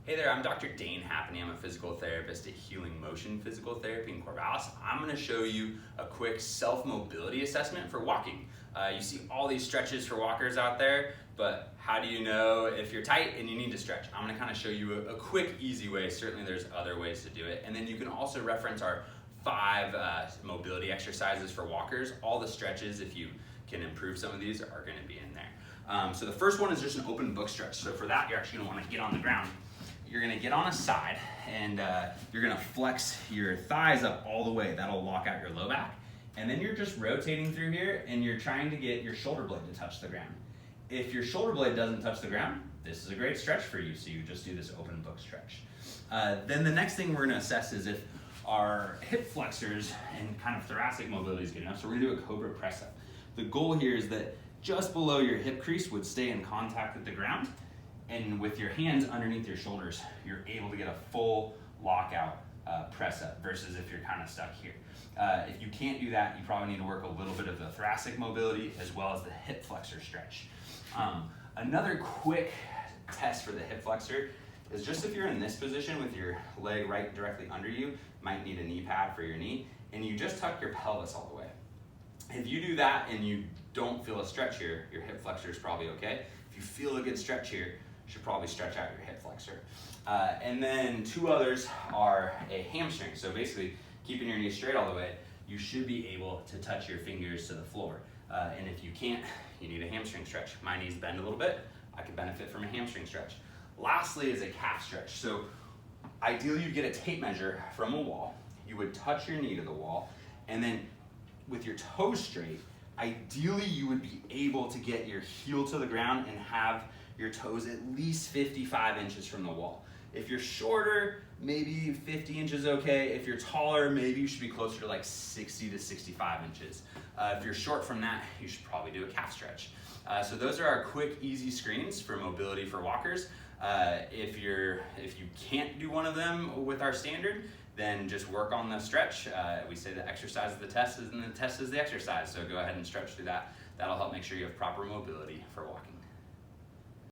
Hey there, I'm Dr. Dane Happney. I'm a physical therapist at Healing Motion Physical Therapy in Corvallis. I'm going to show you a quick self-mobility assessment for walking. You see all these stretches for walkers out there, but how do you know if you're tight and you need to stretch? I'm going to kind of show you a quick, easy way. Certainly there's other ways to do it. And then you can also reference our 5 mobility exercises for walkers. All the stretches, if you can improve some of these, are going to be in there. So the first one is just an open book stretch. So for that, you're actually going to want to get on the ground. You're gonna get on a side and you're gonna flex your thighs up all the way. That'll lock out your low back. And then you're just rotating through here and you're trying to get your shoulder blade to touch the ground. If your shoulder blade doesn't touch the ground, this is a great stretch for you. So you just do this open book stretch. Then the next thing we're gonna assess is if our hip flexors and kind of thoracic mobility is good enough. So we're gonna do a Cobra Press-Up. The goal here is that just below your hip crease would stay in contact with the ground. And with your hands underneath your shoulders, you're able to get a full lockout press up versus if you're kind of stuck here. If you can't do that, you probably need to work a little bit of the thoracic mobility as well as the hip flexor stretch. Another quick test for the hip flexor is just if you're in this position with your leg right directly under you, might need a knee pad for your knee, and you just tuck your pelvis all the way. If you do that and you don't feel a stretch here, your hip flexor is probably okay. If you feel a good stretch here, you should probably stretch out your hip flexor. And then 2 others are a hamstring. So basically, keeping your knee straight all the way, you should be able to touch your fingers to the floor. And if you can't, you need a hamstring stretch. My knees bend a little bit. I could benefit from a hamstring stretch. Lastly is a calf stretch. So ideally, you get a tape measure from a wall. You would touch your knee to the wall, and then with your toes straight, ideally you would be able to get your heel to the ground and have your toes at least 55 inches from the wall. If you're shorter, maybe 50 inches okay. If you're taller, maybe you should be closer to like 60 to 65 inches. If you're short from that, you should probably do a calf stretch. So those are our quick, easy screens for mobility for walkers. If you can't do one of them with our standard, then just work on the stretch. We say the exercise is the test and the test is the exercise. So go ahead and stretch through that. That'll help make sure you have proper mobility for walking.